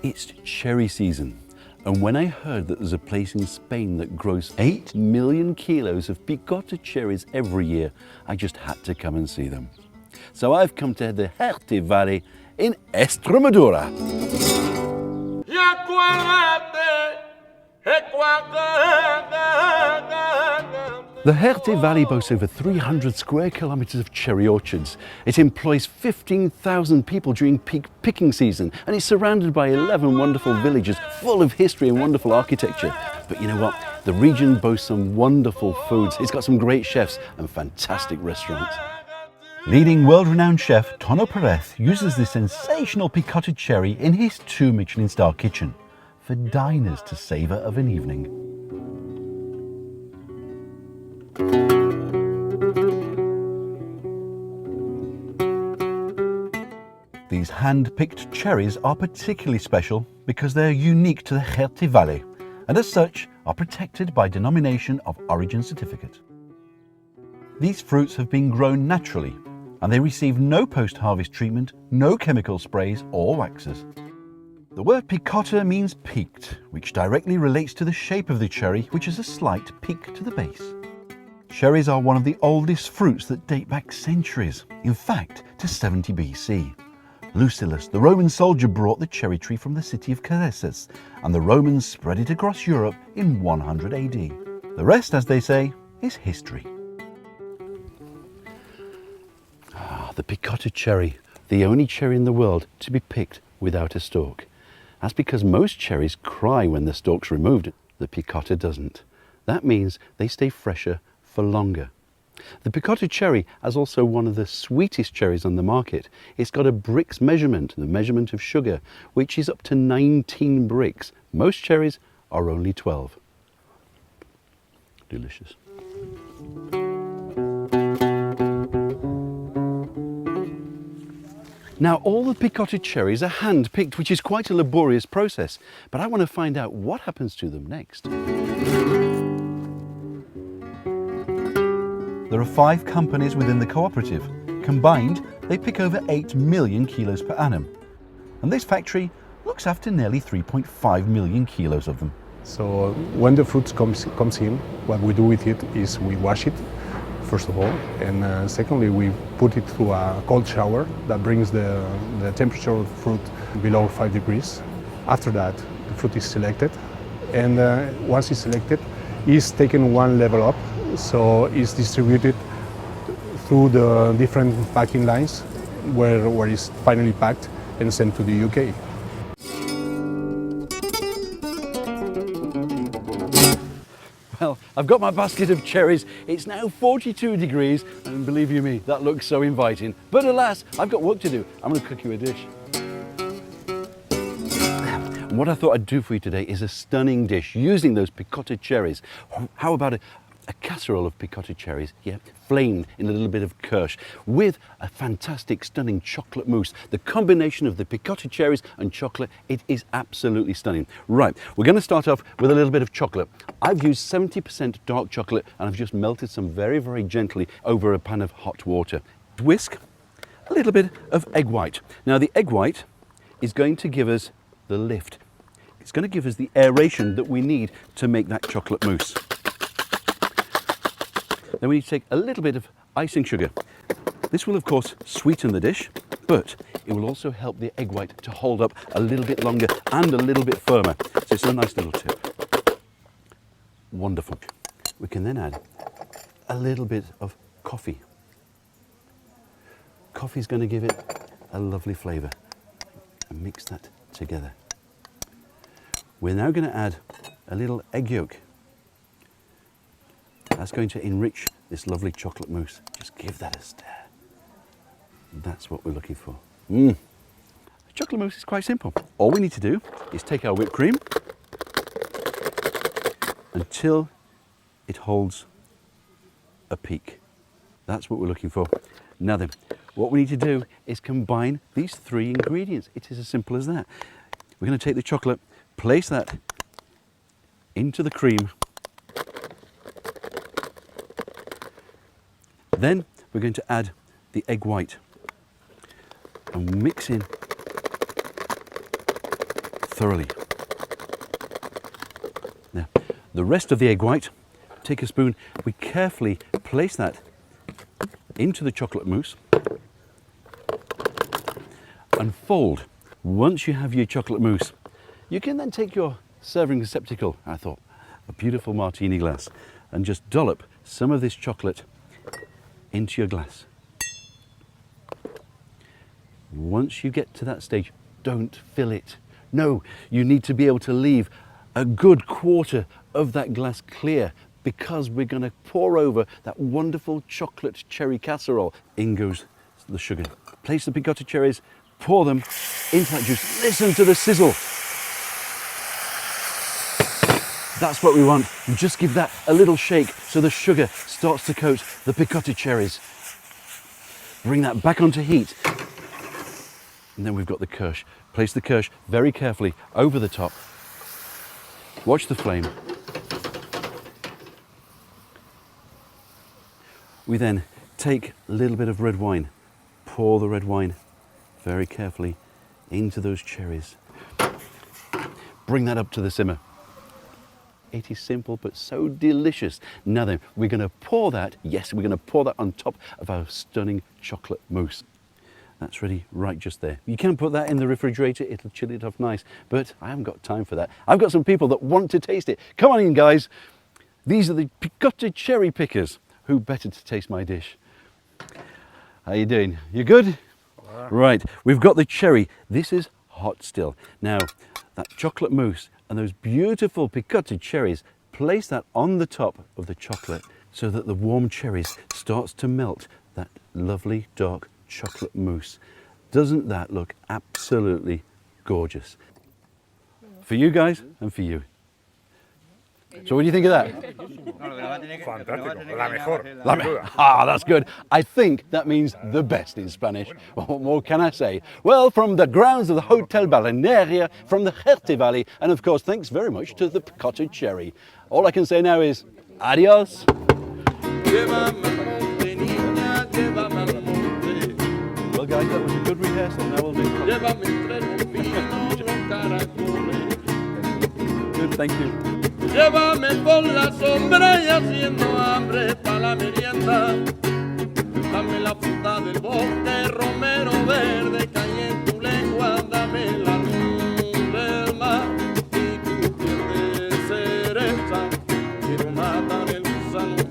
It's cherry season, and when I heard that there's a place in Spain that grows 8 million kilos of Picotta cherries every year, I just had to come and see them. So I've come to the Jerte Valley in Extremadura. The Jerte Valley boasts over 300 square kilometers of cherry orchards. It employs 15,000 people during peak picking season, and it's surrounded by 11 wonderful villages full of history and wonderful architecture. But you know what? The region boasts some wonderful foods. It's got some great chefs and fantastic restaurants. Leading world-renowned chef Tono Perez uses this sensational Picotta cherry in his 2 Michelin star kitchen for diners to savour of an evening. These hand-picked cherries are particularly special because they are unique to the Jerte Valley and as such are protected by denomination of origin certificate. These fruits have been grown naturally and they receive no post-harvest treatment, no chemical sprays or waxes. The word picotta means peaked, which directly relates to the shape of the cherry, which has a slight peak to the base. Cherries are one of the oldest fruits that date back centuries, in fact to 70 BC. Lucilius, the Roman soldier, brought the cherry tree from the city of Caressus, and the Romans spread it across Europe in 100 AD. The rest, as they say, is history. The Picotta cherry, the only cherry in the world to be picked without a stalk. That's because most cherries cry when the stalk's removed. The Picotta doesn't. That means they stay fresher for longer. The Picotta cherry has also one of the sweetest cherries on the market. It's got a bricks measurement, the measurement of sugar, which is up to 19 bricks. Most cherries are only 12. Delicious. Now, all the Picotta cherries are hand-picked, which is quite a laborious process, but I want to find out what happens to them next. There are 5 companies within the cooperative. Combined, they pick over 8 million kilos per annum. And this factory looks after nearly 3.5 million kilos of them. So when the fruit comes in, what we do with it is we wash it, first of all, and secondly we put it through a cold shower that brings the temperature of the fruit below 5 degrees. After that, the fruit is selected, and once it's selected, it's taken one level up, so it's distributed through the different packing lines where it's finally packed and sent to the UK. Well, I've got my basket of cherries. It's now 42 degrees, and believe you me, that looks so inviting. But alas, I've got work to do. I'm going to cook you a dish. And what I thought I'd do for you today is a stunning dish using those Picotta cherries. How about a casserole of Picotta cherries, flamed in a little bit of kirsch, with a fantastic, stunning chocolate mousse. The combination of the Picotta cherries and chocolate, it is absolutely stunning. Right, we're going to start off with a little bit of chocolate. I've used 70% dark chocolate, and I've just melted some very, very gently over a pan of hot water. Whisk a little bit of egg white. Now, the egg white is going to give us the lift. It's going to give us the aeration that we need to make that chocolate mousse. Then we need to take a little bit of icing sugar. This will of course sweeten the dish, but it will also help the egg white to hold up a little bit longer and a little bit firmer. So it's a nice little tip. Wonderful. We can then add a little bit of coffee. Coffee is going to give it a lovely flavour. And mix that together. We're now going to add a little egg yolk. That's going to enrich this lovely chocolate mousse. Just give that a stir. That's what we're looking for. The chocolate mousse is quite simple. All we need to do is take our whipped cream until it holds a peak. That's what we're looking for. Now then, what we need to do is combine these 3 ingredients. It is as simple as that. We're going to take the chocolate, place that into the cream. Then we're going to add the egg white and mix in thoroughly. Now, the rest of the egg white, take a spoon, we carefully place that into the chocolate mousse and fold. Once you have your chocolate mousse, you can then take your serving receptacle, I thought, a beautiful martini glass, and just dollop some of this chocolate into your glass. Once you get to that stage, don't fill it. No, you need to be able to leave a good quarter of that glass clear, because we're going to pour over that wonderful chocolate cherry casserole. In goes the sugar. Place the picotta cherries, pour them into that juice. Listen to the sizzle. That's what we want. And just give that a little shake so the sugar starts to coat the picotta cherries. Bring that back onto heat. And then we've got the kirsch. Place the kirsch very carefully over the top. Watch the flame. We then take a little bit of red wine, pour the red wine very carefully into those cherries. Bring that up to the simmer. It is simple but so delicious. Now then, we're going to pour that, yes, we're going to pour that on top of our stunning chocolate mousse. That's ready right just there. You can put that in the refrigerator, it'll chill it off nice, but I haven't got time for that. I've got some people that want to taste it. Come on in, guys. These are the Picotta Cherry pickers. Who better to taste my dish? How you doing? You good? Right, we've got the cherry. This is hot still. Now, that chocolate mousse and those beautiful picotta cherries, place that on the top of the chocolate so that the warm cherries starts to melt that lovely dark chocolate mousse. Doesn't that look absolutely gorgeous? For you guys and for you. So what do you think of that? Fantástico, la mejor. That's good. I think that means the best in Spanish. Well, what more can I say? Well, from the grounds of the Hotel Balnearia, from the Jerte Valley, and of course, thanks very much to the Picotta Cherry. All I can say now is, adios. Well, guys, that was a good rehearsal. Now we'll do. Good, thank you. Llévame por la sombra y haciendo hambre pa' la merienda. Dame la fruta del bosque, romero verde, caña en tu lengua. Dame la luz del mar y tu piel de cereza. Quiero matar el gusano